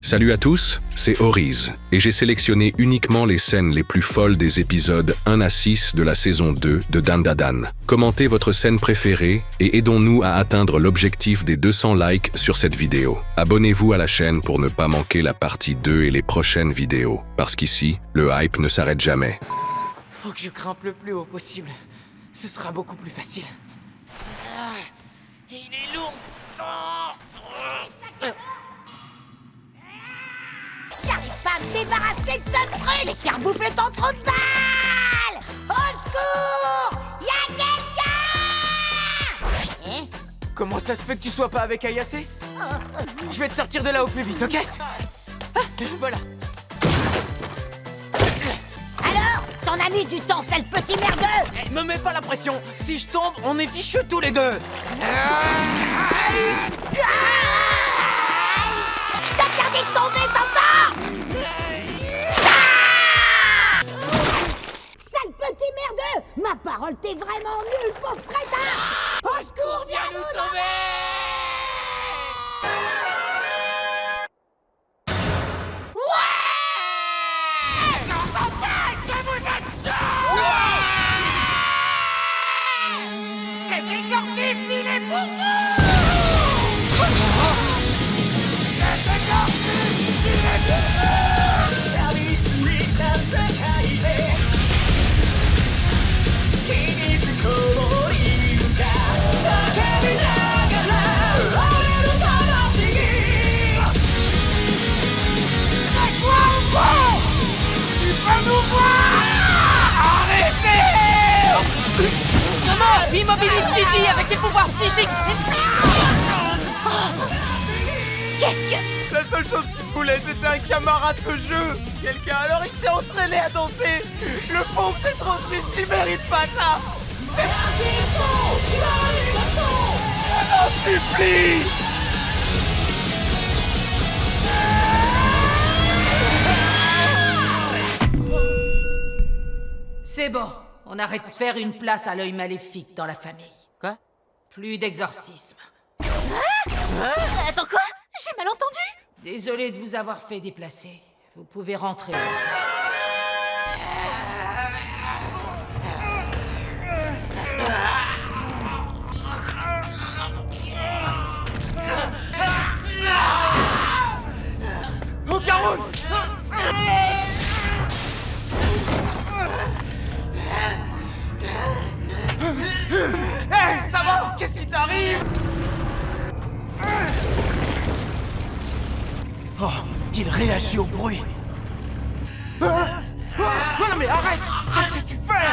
Salut à tous, c'est Oriz, et j'ai sélectionné uniquement les scènes les plus folles des épisodes 1 à 6 de la saison 2 de Dandadan. Commentez votre scène préférée et aidons-nous à atteindre l'objectif des 200 likes sur cette vidéo. Abonnez-vous à la chaîne pour ne pas manquer la partie 2 et les prochaines vidéos, parce qu'ici, le hype ne s'arrête jamais. Faut que je grimpe le plus haut possible. Ce sera beaucoup plus facile. Ah, il est lourd. J'arrive pas à me débarrasser de ce truc. Les carboufles ont trop de balles. Au secours, y'a quelqu'un. Comment ça se fait que tu sois pas avec Ayase? Je vais te sortir de là au plus vite, ok? Ah, voilà. Alors, t'en as mis du temps, sale petit merdeux. Me mets pas la pression. Si je tombe, on est fichus tous les deux. Je t'interdis de tomber, t'entends? Sale petit merdeux. Ma parole, t'es vraiment nul, pauvre crétin. Au secours, viens nous sauver. Immobilise Gigi avec des pouvoirs psychiques. Qu'est-ce que... La seule chose qu'il voulait, c'était un camarade de jeu. Quelqu'un, alors il s'est entraîné à danser. Le pauvre, c'est trop triste, il mérite pas ça. C'est... Je t'en supplie. C'est bon, on arrête de faire une place à l'œil maléfique dans la famille. Quoi? Plus d'exorcisme. Attends, quoi? J'ai mal entendu? Désolé de vous avoir fait déplacer. Vous pouvez rentrer. Oh, Caroune! Hey, ça va? Qu'est-ce qui t'arrive? Oh, il réagit au bruit. Oh, non mais arrête! Qu'est-ce que tu fais?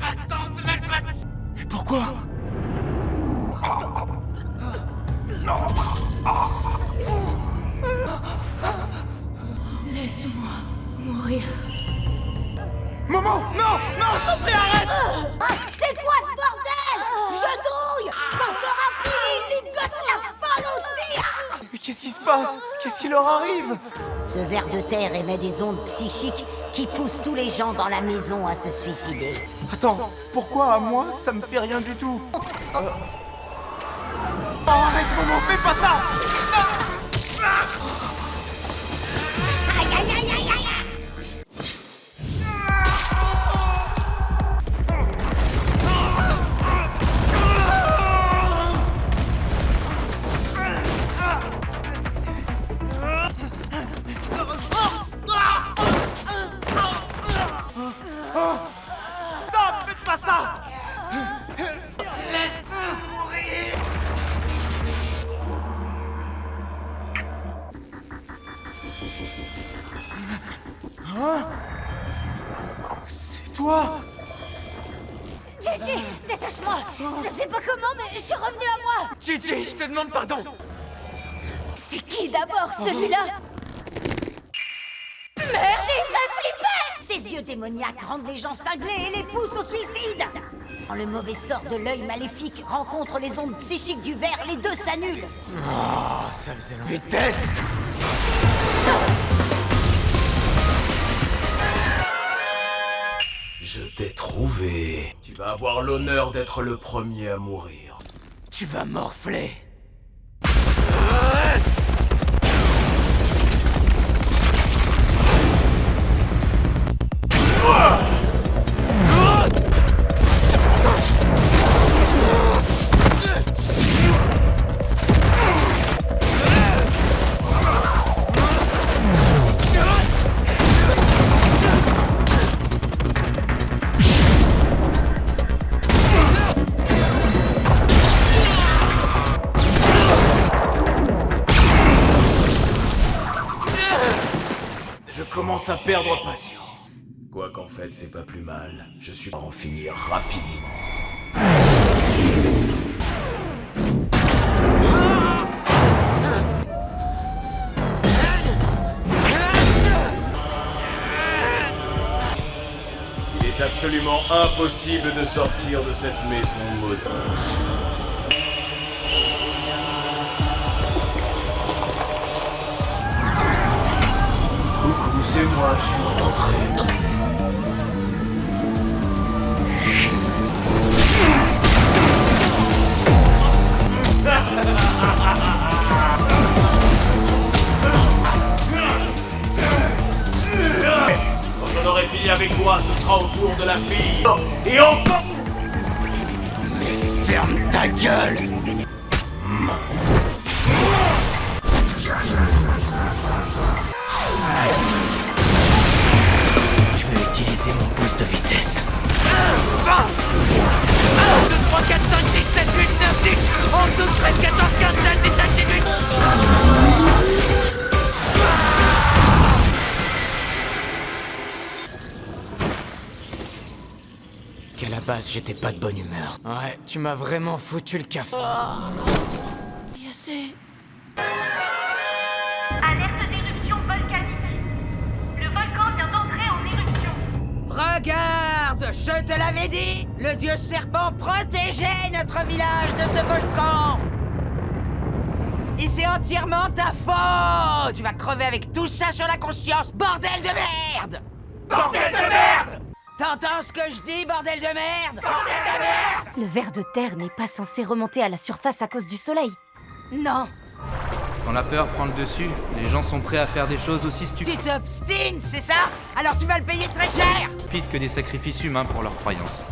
Attends, tu m'as pas... Mais pourquoi? Laisse-moi mourir. Maman! Non! Non, je t'en prie, arrête! C'est quoi ce bordel? Je douille. Quand t'auras fini, ligote la folle aussi. Mais qu'est-ce qui se passe? Qu'est-ce qui leur arrive? Ce ver de terre émet des ondes psychiques qui poussent tous les gens dans la maison à se suicider. Attends, pourquoi à moi, ça me fait rien du tout? Oh, arrête, maman, fais pas ça! Aïe, aïe, aïe, aïe, aïe. Stop, faites pas ça! Laisse-nous mourir! Hein? C'est toi? Gigi, détache-moi. Je sais pas comment, mais je suis revenue à moi. Gigi, je te demande pardon! C'est qui d'abord, celui-là? Merde, il fait flipper! Ses yeux démoniaques rendent les gens cinglés et les poussent au suicide. Quand le mauvais sort de l'œil maléfique rencontre les ondes psychiques du ver, les deux s'annulent. Oh, ça faisait longtemps. Vitesse! Je t'ai trouvé. Tu vas avoir l'honneur d'être le premier à mourir. Tu vas morfler. Je commence à perdre patience. Quoi qu'en fait, c'est pas plus mal. Je suis pour en finir rapidement. Il est absolument impossible de sortir de cette maison maudite. Coucou, c'est moi, je suis rentré. Quand on aurait fini avec toi, ce sera au tour de la fille. Et encore. Mais ferme ta gueule! Je vais utiliser mon boost de vitesse. 1, 2, 3, 4, 5, 6, 7, 8, 9, 10, 11, 12, 13, 14, 15, 16, 17, 18. Qu'à la base, j'étais pas de bonne humeur. Ouais, tu m'as vraiment foutu le cafard. Assez. Alerte d'éruption volcanique. Le volcan vient d'entrer en éruption. Regarde, je te l'avais dit. Le dieu serpent protégeait notre village de ce volcan. Et c'est entièrement ta faute. Tu vas crever avec tout ça sur la conscience. Bordel de merde. Bordel de merde! T'entends ce que je dis, bordel de merde? Bordel de merde! Le ver de terre n'est pas censé remonter à la surface à cause du soleil. Non. Quand la peur prend le dessus, les gens sont prêts à faire des choses aussi Tu stupides t'obstines, c'est ça? Alors tu vas le payer très cher! que des sacrifices humains pour leurs croyances.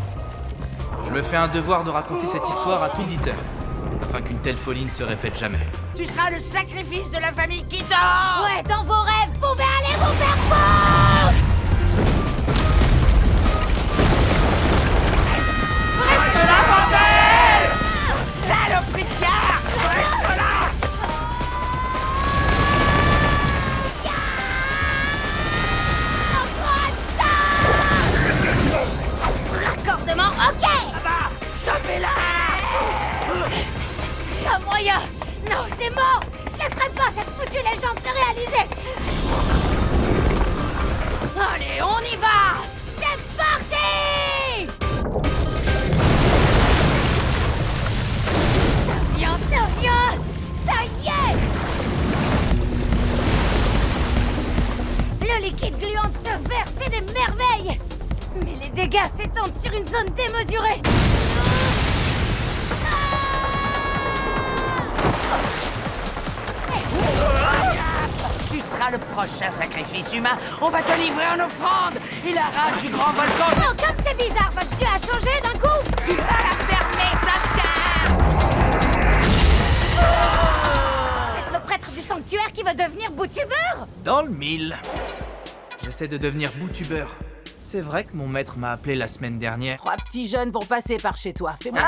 Je me fais un devoir de raconter cette histoire à tout visiteur, afin qu'une telle folie ne se répète jamais. Tu seras le sacrifice de la famille qui dort! Ouais, dans vos rêves, vous pouvez aller vous faire foutre! Reste là, bordel! Saloperie de gare! Reste là! Raccordement, ok! Chopez-la! Pas moyen! Non, c'est mort! Je laisserai pas cette foutue légende se réaliser! Allez, on y va! C'est parti! Ça vient! Ça y est! Le liquide gluant de ce verre fait des merveilles! Mais les dégâts s'étendent sur une zone démesurée! Tu seras le prochain sacrifice humain. On va te livrer en offrande. Et la rage du grand volcan. Oh, comme c'est bizarre, votre dieu a changé d'un coup! Tu vas la fermer, sale C'est le prêtre du sanctuaire qui veut devenir boutubeur? Dans le mille. J'essaie de devenir boutubeur. C'est vrai que mon maître m'a appelé la semaine dernière. 3 petits jeunes vont passer par chez toi. Fais-moi.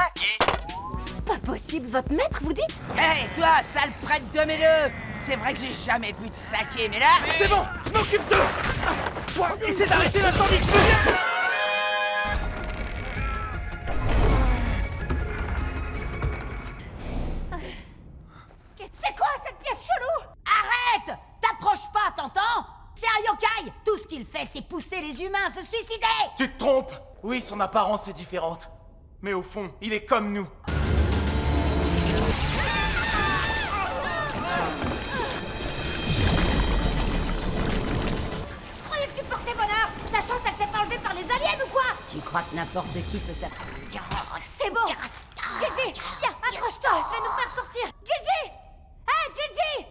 Pas possible, votre maître, vous dites? Hé, toi, sale prêtre de mes deux. C'est vrai que j'ai jamais pu te saquer, mais là... C'est bon, je m'occupe d'eux! Toi, essaie d'arrêter l'incendie, je veux bien! C'est quoi cette pièce chelou? Arrête! T'approches pas, t'entends? C'est un yokai! Tout ce qu'il fait, c'est pousser les humains à se suicider! Tu te trompes. Oui, son apparence est différente. Mais au fond, il est comme nous. Je croyais que tu portais bonheur! Ta chance, elle s'est pas enlevée par les aliens ou quoi? Tu crois que n'importe qui peut s'attendre? C'est bon! Gigi! Viens, accroche-toi, je vais nous faire sortir! Gigi! Hey, Gigi!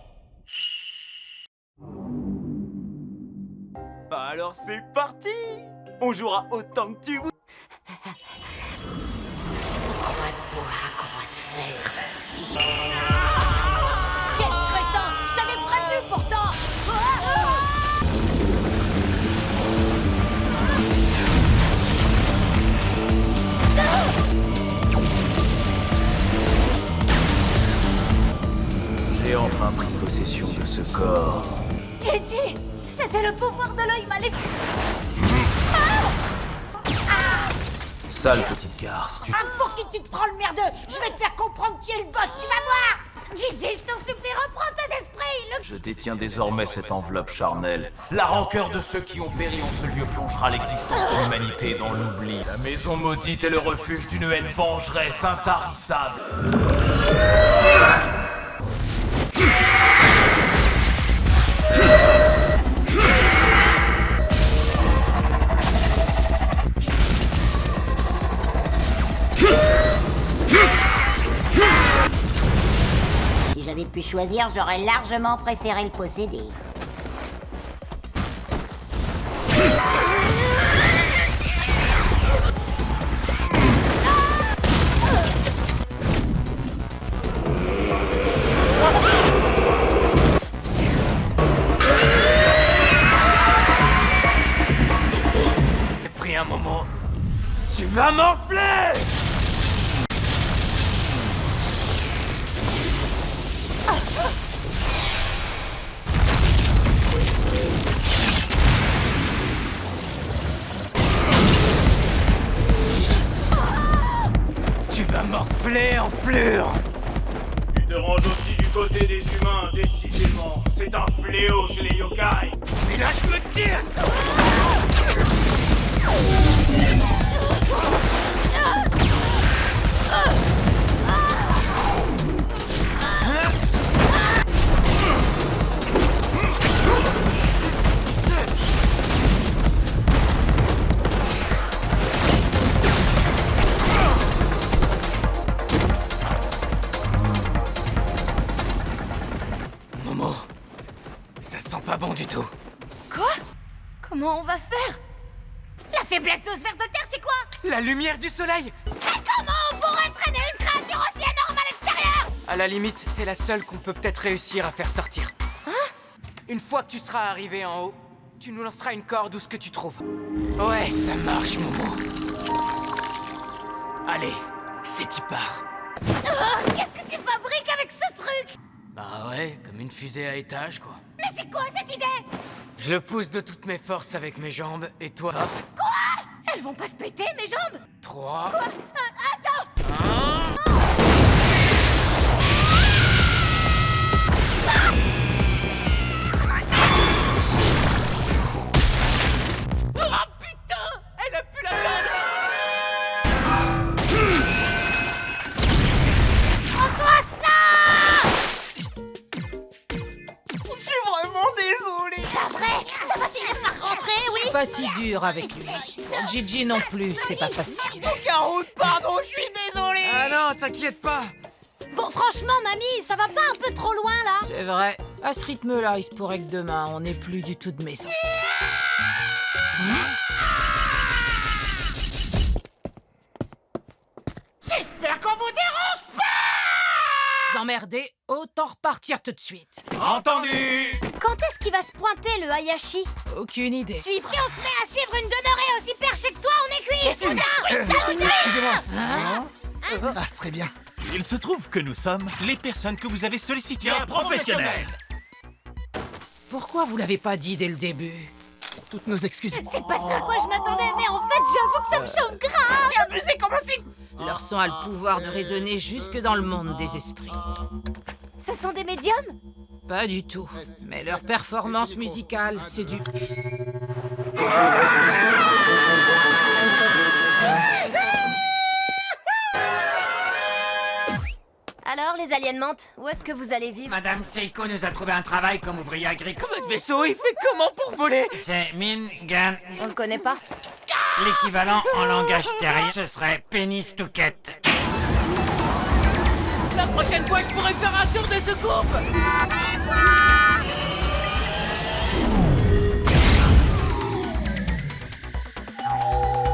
Bah alors c'est parti. On jouera autant que tu veux. Quel crétin! Je t'avais prévenu pourtant! J'ai enfin pris possession de ce corps. Gigi! C'est C'était le pouvoir de l'œil maléfique. Sale petite garce, tu... Ah, pour qui tu te prends le merdeux? Je vais te faire comprendre qui est le boss, tu vas voir! Gigi, je t'en supplie, reprends tes esprits. Je détiens désormais cette enveloppe charnelle. La rancœur de ceux qui ont péri en ce lieu plongera l'existence de l'humanité dans l'oubli. La maison maudite est le refuge d'une haine vengeresse intarissable. Si j'avais pu choisir, j'aurais largement préféré le posséder. J'ai pris un moment. Tu vas m'enfler! Tu vas m'enfler, enflure! Tu te ranges aussi du côté des humains, décidément. C'est un fléau chez les yokai. Mais là, je me tire! Momo, ça sent pas bon du tout. Quoi? Comment on va faire? La faiblesse de ce ver de terre, c'est quoi? La lumière du soleil! Et comment on pourrait traîner une créature aussi énorme à l'extérieur? À la limite, t'es la seule qu'on peut peut-être réussir à faire sortir. Hein? Une fois que tu seras arrivé en haut, tu nous lanceras une corde ou ce que tu trouves. Ouais, ça marche, Momo. Allez, c'est y part. Oh, qu'est-ce que tu fabriques avec ce truc? Bah ouais, comme une fusée à étage, quoi. Mais c'est quoi cette idée? Je le pousse de toutes mes forces avec mes jambes, et toi? Quoi? Elles vont pas se péter, mes jambes? 3... Quoi? Attends! Oh putain! Elle a pu l'atteindre! Prends-toi ça! Je suis vraiment désolé! Pas vrai? Ça va finir par rentrer, oui? Pas si dur avec lui. Pour Gigi non plus, c'est pas facile. Caroute, pardon, je suis désolé! Ah non, t'inquiète pas! Bon, franchement, mamie, ça va pas un peu trop loin, là? C'est vrai. À ce rythme-là, il se pourrait que demain, on n'ait plus du tout de maison. J'espère qu'on vous dérange pas! Vous emmerdez, autant repartir tout de suite. Entendu! Quand est-ce qu'il va se pointer, le Hayashi? Aucune idée. Si on se met à suivre une demeurée aussi perchée que toi, on est cuit! Excusez-moi. Ah, très bien. Il se trouve que nous sommes les personnes que vous avez sollicitées. Tiens, professionnel! Pourquoi vous l'avez pas dit dès le début? Toutes nos excuses. C'est pas ça à quoi je m'attendais, mais en fait, j'avoue que ça me chauffe grave! C'est abusé comme ainsi! Leur sang a le pouvoir de résonner jusque dans le monde des esprits. Ce sont des médiums? Pas du tout. Mais leur performance musicale, c'est du... Alors, les aliens mentent, où est-ce que vous allez vivre? Madame Seiko nous a trouvé un travail comme ouvrier agricole. Votre vaisseau, il fait comment pour voler? C'est Mingan. On le connaît pas? L'équivalent en langage terrien, ce serait pénis touquette. La prochaine fois, je pourrais faire un tour de soucoupe!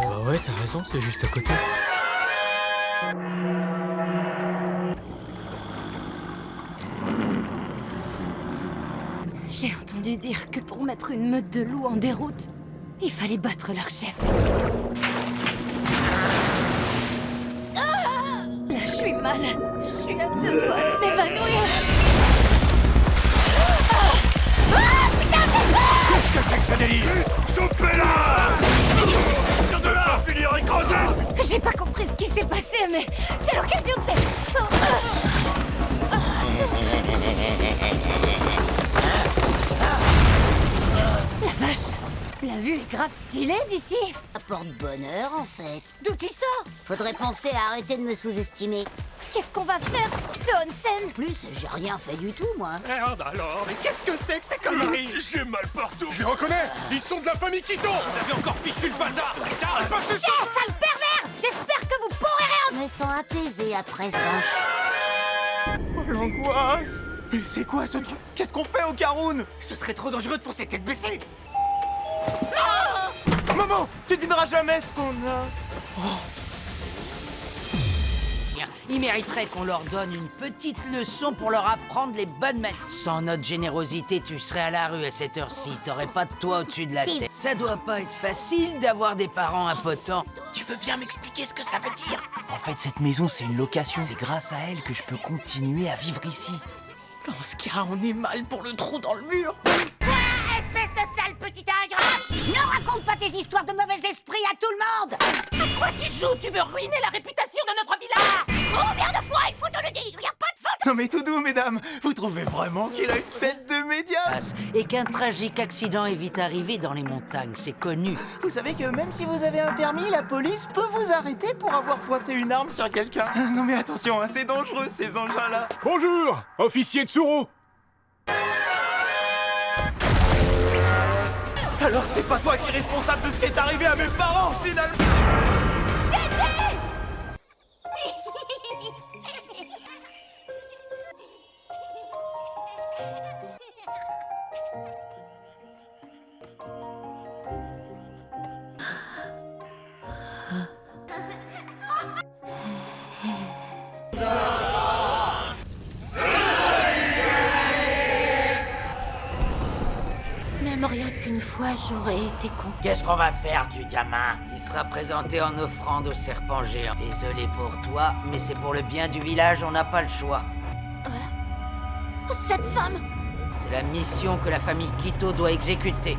Bah ouais, t'as raison, c'est juste à côté. J'ai entendu dire que pour mettre une meute de loups en déroute, il fallait battre leur chef. Ah! Là, je suis mal. Je suis à 2 doigts de m'évanouir. Ah! Ah! Putain, c'est ça! délire? Chopez-la! De là! Finir écrasé! J'ai pas compris ce qui s'est passé, mais c'est l'occasion de ces... La vache! La vue est grave stylée d'ici! Apporte bonheur, en fait. D'où tu sors? Faudrait penser à arrêter de me sous-estimer. Qu'est-ce qu'on va faire pour ce onsen? En plus, j'ai rien fait du tout, moi. Merde alors, mais qu'est-ce que c'est que ces conneries? J'ai mal partout! Je les reconnais! Ils sont de la famille Quito! Vous avez encore fichu le bazar, c'est ça? Passez ça! Sale pervers! J'espère que vous pourrez rien! Je me sens apaisée après ce vache. Oh, l'angoisse! Mais c'est quoi ce truc? Qu'est-ce qu'on fait au Caroun? Ce serait trop dangereux de foncer tête baissée. Ah! Maman, tu devineras jamais ce qu'on a. Ils mériteraient qu'on leur donne une petite leçon pour leur apprendre les bonnes manières. Sans notre générosité, tu serais à la rue à cette heure-ci. T'aurais pas de toit au-dessus de la tête. Ça doit pas être facile d'avoir des parents impotents. Tu veux bien m'expliquer ce que ça veut dire? En fait, cette maison, c'est une location. C'est grâce à elle que je peux continuer à vivre ici. Dans ce cas, on est mal pour le trou dans le mur. Espèce de sale petit ingrat! Ne raconte pas tes histoires de mauvais esprit à tout le monde! À quoi tu joues? Tu veux ruiner la réputation de notre village? Combien de fois il faut te le dire? Il n'y a pas de faute! Non mais tout doux, mesdames. Vous trouvez vraiment qu'il a une tête de médium? Et qu'un tragique accident est vite arrivé dans les montagnes, c'est connu. Vous savez que même si vous avez un permis, la police peut vous arrêter pour avoir pointé une arme sur quelqu'un. Non mais attention, hein, c'est dangereux ces engins-là. Bonjour, officier Tsuru. Alors c'est pas toi qui es responsable de ce qui est arrivé à mes parents, finalement. Même rien qu'une fois, j'aurais été con. Qu'est-ce qu'on va faire du gamin? Il sera présenté en offrande au serpent géant. Désolé pour toi, mais c'est pour le bien du village, on n'a pas le choix. Cette femme! C'est la mission que la famille Quito doit exécuter.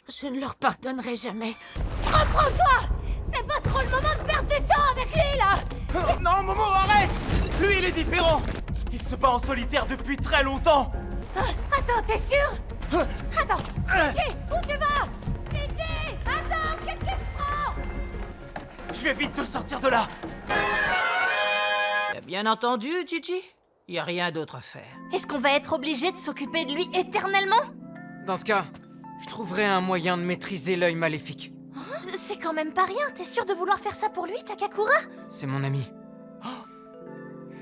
Je ne leur pardonnerai jamais. Reprends-toi! C'est pas trop le moment de perdre du temps avec lui, là! Non, Momo, arrête! Lui, il est différent. Il se bat en solitaire depuis très longtemps. Attends, t'es sûr? Attends! Gigi, où tu vas? Gigi! Attends, qu'est-ce qui te prend? Je vais vite te sortir de là. T'as bien entendu, Gigi? Y a rien d'autre à faire. Est-ce qu'on va être obligé de s'occuper de lui éternellement? Dans ce cas, je trouverai un moyen de maîtriser l'œil maléfique. C'est quand même pas rien, t'es sûr de vouloir faire ça pour lui, Takakura? C'est mon ami.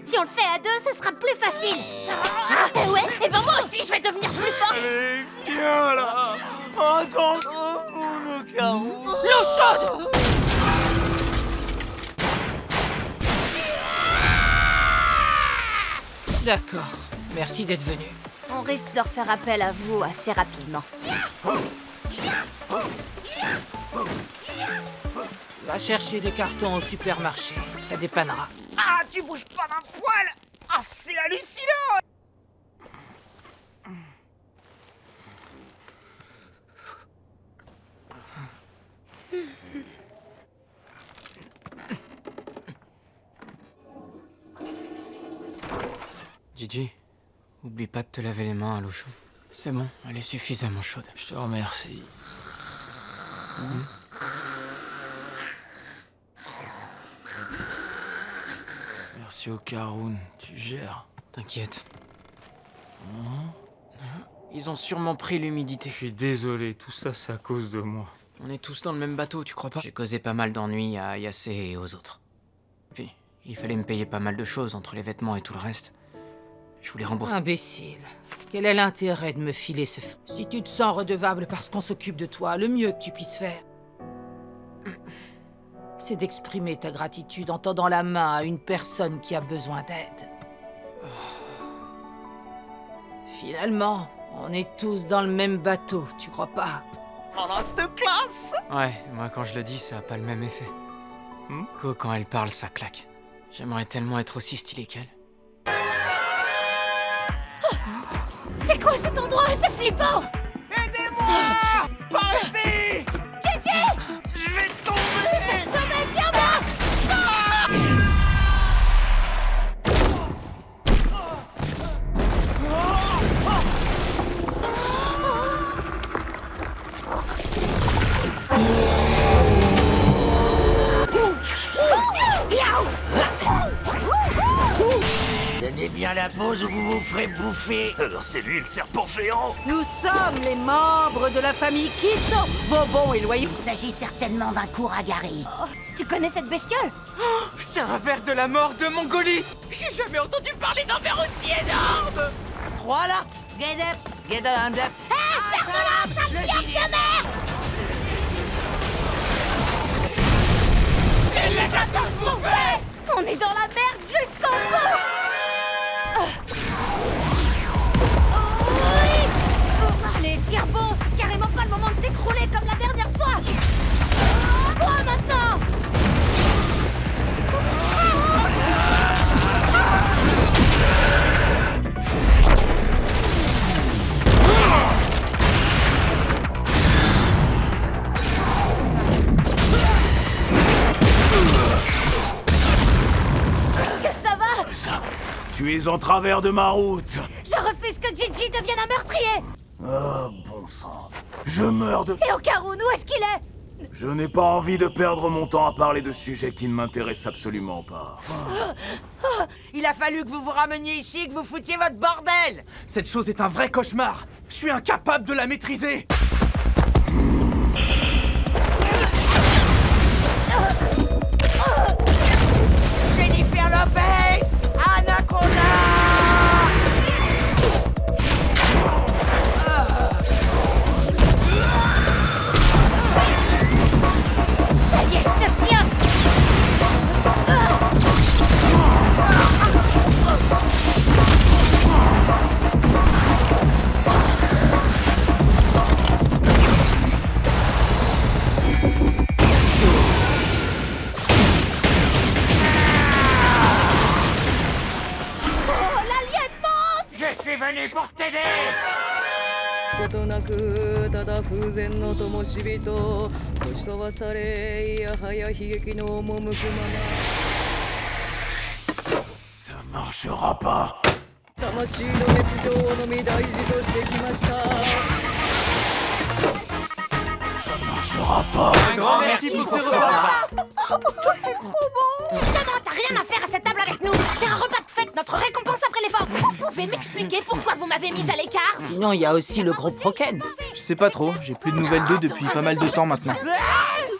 Si on le fait à deux, ce sera plus facile. Ouais, et ben moi aussi, je vais devenir plus forte. Allez, viens là. Oh, dans mon carreau. L'eau chaude. D'accord, merci d'être venu. On risque de refaire appel à vous assez rapidement. Va chercher des cartons au supermarché, ça dépannera. Ah, tu bouges pas d'un poil! Ah, c'est hallucinant! Gigi, oublie pas de te laver les mains à l'eau chaude. C'est bon, elle est suffisamment chaude. Je te remercie. Merci au Caroun, tu gères. T'inquiète. Ils ont sûrement pris l'humidité. Je suis désolé, tout ça c'est à cause de moi. On est tous dans le même bateau, tu crois pas? J'ai causé pas mal d'ennuis à Ayase et aux autres. Puis, il fallait me payer pas mal de choses entre les vêtements et tout le reste. Je voulais rembourser. Imbécile. Quel est l'intérêt de me filer ce... Si tu te sens redevable parce qu'on s'occupe de toi, le mieux que tu puisses faire, c'est d'exprimer ta gratitude en tendant la main à une personne qui a besoin d'aide. Finalement, on est tous dans le même bateau, tu crois pas? On a cette classe. Ouais, moi quand je le dis, ça a pas le même effet. Ko, quand elle parle, ça claque. J'aimerais tellement être aussi stylé qu'elle. C'est quoi cet endroit? C'est flippant! Aidez-moi! Par ici! Gigi! Je vais tomber! Je vais te sauver, tiens-moi! Tenez bien la pause ou vous vous ferez bouffer. Alors c'est lui le serpent géant? Nous sommes les membres de la famille Quito, vos bons et loyaux. Il s'agit certainement d'un Kuragari. Oh, tu connais cette bestiole? Oh, c'est un ver de la mort de Mongolie. J'ai jamais entendu parler d'un ver aussi énorme. Voilà, get up, get on up. Hé, ferme-la, sale fiac de merde! Il les a tous bouffés! On est dans la merde jusqu'au bout! Oui! Allez, tiens bon, c'est carrément pas le moment de t'écrouler comme la dernière fois! Quoi maintenant? Est-ce que ça va? Tu es en travers de ma route. Je refuse que Gigi devienne un meurtrier! Oh, bon sang. Je meurs de... Et Okarun, où est-ce qu'il est? Je n'ai pas envie de perdre mon temps à parler de sujets qui ne m'intéressent absolument pas. Il a fallu que vous vous rameniez ici, que vous foutiez votre bordel. Cette chose est un vrai cauchemar. Je suis incapable de la maîtriser. Jennifer Lopez, Anaconda. Ça y est, je te tiens! Oh, l'alien monte! Je suis venu pour t'aider. ことなくただ風前の灯火と星飛ばされいやはや悲劇の赴くまま Ça marchera pas. 魂の熱情のみ大事としてきました Ça marchera pas. Un grand merci pour ce repas. C'est trop bon! Justement, t'as rien à faire à cette table avec nous! C'est un repas de fête, notre récompense après l'effort! Vous pouvez m'expliquer pourquoi vous m'avez mise à l'écart? Sinon, il y a aussi le groupe Roken. Je sais pas trop, j'ai plus de nouvelles d'eux depuis pas mal de temps maintenant.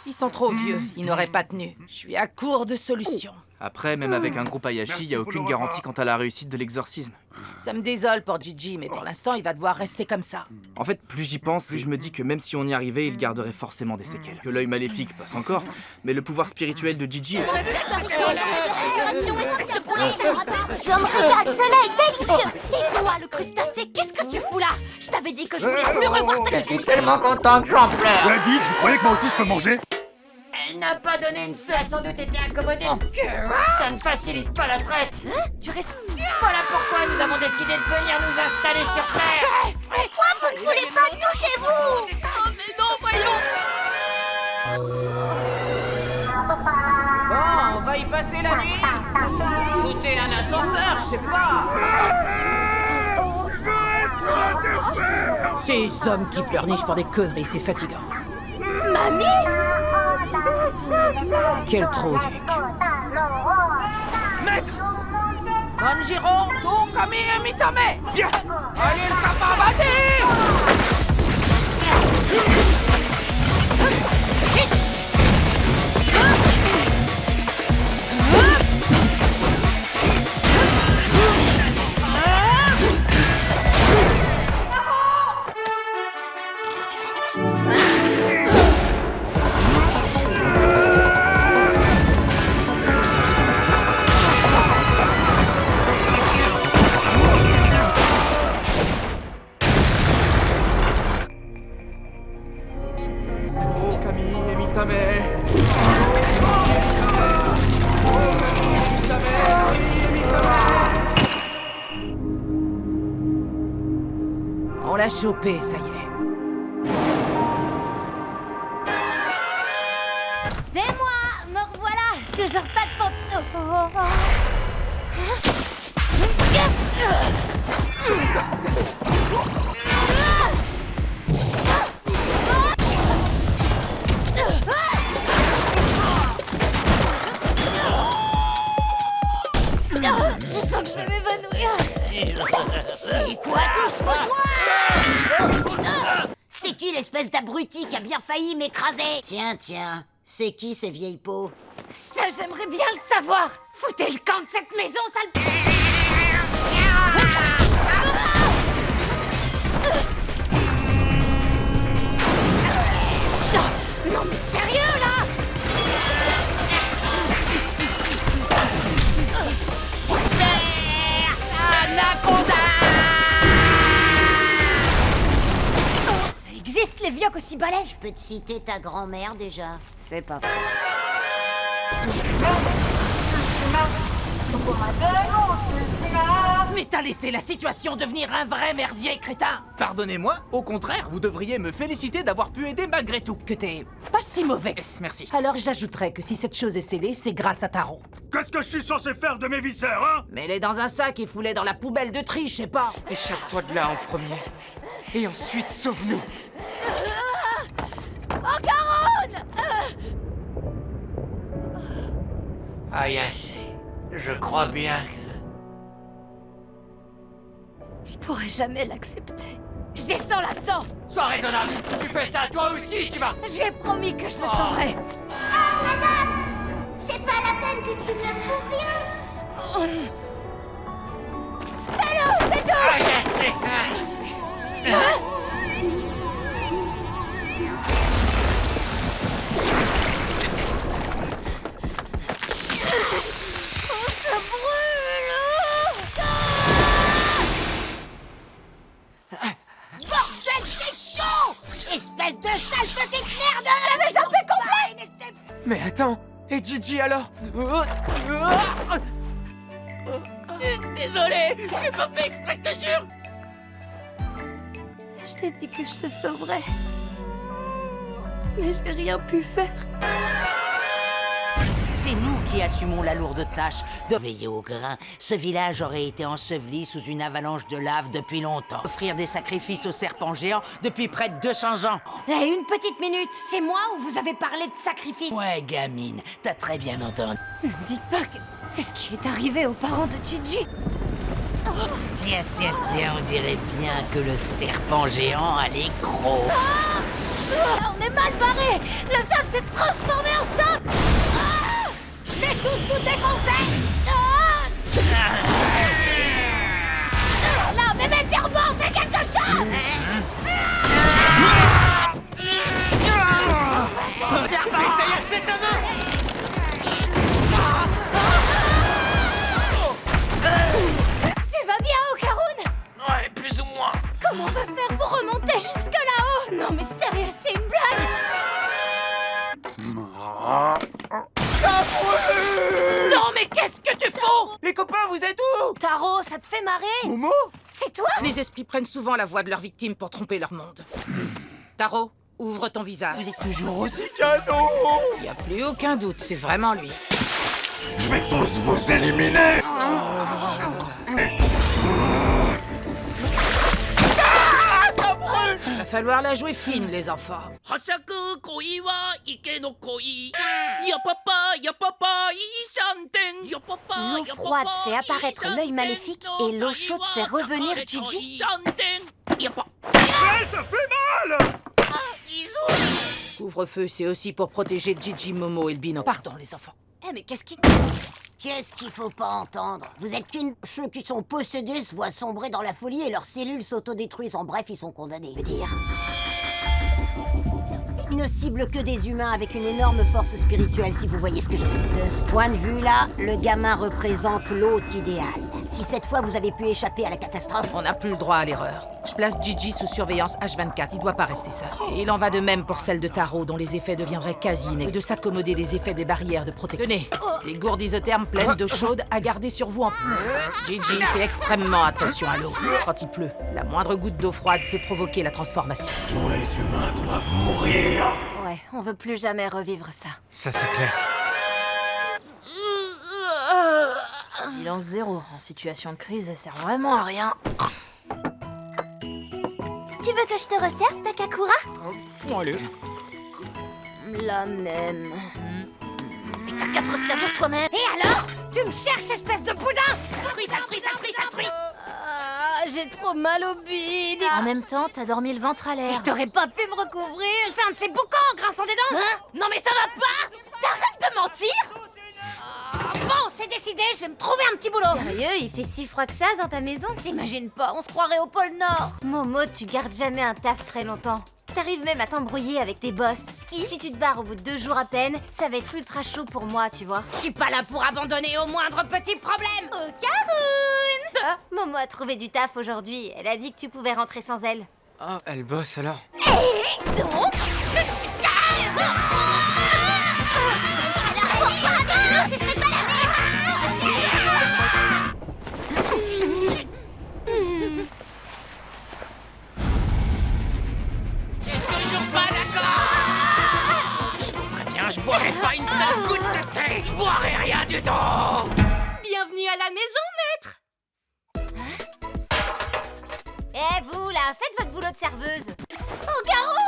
Ils sont trop vieux, ils n'auraient pas tenu. Je suis à court de solutions. Après, même avec un groupe Hayashi, y a aucune garantie quant à la réussite de l'exorcisme. Ça me désole pour Gigi, mais pour l'instant, il va devoir rester comme ça. En fait, plus j'y pense, plus je me dis que même si on y arrivait, il garderait forcément des séquelles. Que l'œil maléfique passe encore, mais le pouvoir spirituel de Gigi est... Je dois me régaler, cela est délicieux! Et toi, le crustacé, qu'est-ce que tu fous là? Je t'avais dit que je voulais plus revoir ta... Je suis tellement content que j'en pleure. La dites, vous croyez que moi aussi je peux manger? Elle n'a pas donné une seule, sans doute été incommodée. Ça ne facilite pas la traite. Hein? Tu restes... Voilà pourquoi nous avons décidé de venir nous installer sur Terre. Pourquoi vous ne voulez pas de nous chez vous? Oh, mais non, voyons! Bon, on va y passer la nuit. Foutez un ascenseur, je sais pas. Ces hommes qui pleurnichent pour des conneries, c'est fatigant. Mamie? Quel trop duc. Maître! Manjiro, tu kami mitame. Bien! Allez, le capa, vas-y! On l'a chopé, ça y est. C'est moi, me revoilà. Toujours pas de photo. Je sens que je vais m'évanouir. C'est quoi tout ce foutoir? C'est qui l'espèce d'abruti qui a bien failli m'écraser? Tiens, c'est qui ces vieilles peaux? Ça, j'aimerais bien le savoir. Foutez le camp de cette maison, sale... Non mais sérieux, là! Anaconda! Ça existe, les vioques aussi balèzes? Je peux te citer ta grand-mère déjà. C'est pas faux. Mais t'as laissé la situation devenir un vrai merdier, crétin! Pardonnez-moi, au contraire, vous devriez me féliciter d'avoir pu aider malgré tout. Que t'es pas si mauvais. Merci. Alors j'ajouterais que si cette chose est scellée, c'est grâce à Taro. Qu'est-ce que je suis censé faire de mes viscères, hein? Mets-les dans un sac et fous-les dans la poubelle de tri, je sais pas. Échappe-toi de là en premier. Et ensuite, sauve-nous. Oh, Caron! Ayase, je crois bien que... Je pourrais jamais l'accepter. Je descends là-dedans! Sois raisonnable, si tu fais ça, toi aussi, tu vas... Je lui ai promis que je le sauverais. Ah, madame! C'est pas la peine que tu meurs pour rien! Salaud, c'est tout! Ayase! Oh, ça brûle! Bordel, c'est chaud! Espèce de sale petite merde! J'avais zappé complet! Mais attends, et Gigi alors? Désolé, j'ai pas fait exprès, je te jure! Je t'ai dit que je te sauverais. Mais j'ai rien pu faire. C'est nous qui assumons la lourde tâche de veiller au grain. Ce village aurait été enseveli sous une avalanche de lave depuis longtemps. Offrir des sacrifices aux serpents géants depuis près de 200 ans. Eh, une petite minute, c'est moi ou vous avez parlé de sacrifice? Ouais, gamine, t'as très bien entendu. Ne me dites pas que c'est ce qui est arrivé aux parents de Gigi. Tiens, on dirait bien que le serpent géant a les crocs. On est mal barré. Le sable s'est transformé en sable. Je vais tous vous défoncer! Là, mais mettez en bas, fais quelque chose! C'est ta main! Tu vas bien, Okaroun? Ouais, plus ou moins. Comment on va faire pour remonter jusque là-haut? Non mais sérieux, c'est une blague! Non, mais qu'est-ce que tu fous? Les copains, vous êtes où? Taro, ça te fait marrer? Momo? C'est toi? Les esprits prennent souvent la voix de leurs victimes pour tromper leur monde. Taro, ouvre ton visage. Vous êtes toujours aussi canon! Y a plus aucun doute, c'est vraiment lui. Je vais tous vous éliminer! Ça brûle! Va falloir la jouer fine, les enfants. L'eau froide fait apparaître l'œil maléfique et l'eau chaude fait revenir Gigi. Ça fait mal! Couvre-feu, c'est aussi pour protéger Gigi, Momo et le bino. Pardon, les enfants. Eh mais qu'est-ce qui... Qu'est-ce qu'il faut pas entendre? Vous êtes qu'une... Ceux qui sont possédés se voient sombrer dans la folie et leurs cellules s'autodétruisent. En bref, ils sont condamnés. Je veux dire... Ils ne ciblent que des humains avec une énorme force spirituelle, si vous voyez ce que je veux dire. De ce point de vue-là, le gamin représente l'hôte idéal. Si cette fois vous avez pu échapper à la catastrophe... On n'a plus le droit à l'erreur. Je place Gigi sous surveillance H24, il doit pas rester seul. Et il en va de même pour celle de Taro, dont les effets deviendraient quasi inexistants. Et de s'accommoder des effets des barrières de protection. Tenez, des gourdes isothermes pleines d'eau chaude à garder sur vous en plus. Gigi fait extrêmement attention à l'eau. Quand il pleut, la moindre goutte d'eau froide peut provoquer la transformation. Tous les humains doivent mourir. Ouais, on veut plus jamais revivre ça. Ça, c'est clair. Bilan 0. En situation de crise, ça sert vraiment à rien. Tu veux que je te resserve, Takakura? Allez. La même. Mais t'as qu'à te resservir toi-même. Et alors? Tu me cherches, espèce de boudin! Sale truie! J'ai trop mal au bide. En même temps, t'as dormi le ventre à l'air. Et t'aurais pas pu me recouvrir. Fais un de ces boucans en grinçant des dents. Hein? Non mais ça va pas! T'arrêtes de mentir! Bon, c'est décidé, je vais me trouver un petit boulot. Sérieux, il fait si froid que ça dans ta maison? T'imagines pas, on se croirait au pôle Nord. Momo, tu gardes jamais un taf très longtemps. T'arrives même à t'embrouiller avec tes boss. Si tu te barres au bout de 2 jours à peine, ça va être ultra chaud pour moi, tu vois. Je suis pas là pour abandonner au moindre petit problème. Oh, Karun! Momo a trouvé du taf aujourd'hui. Elle a dit que tu pouvais rentrer sans elle. Oh, elle bosse alors. Et donc... Alors pourquoi avec nous ce serait pas la Toujours pas d'accord! Je vous préviens, je boirai pas une seule goutte de thé! Je boirai rien du tout! Bienvenue à la maison, maître! Eh vous, là, faites votre boulot de serveuse! Oh, Garou!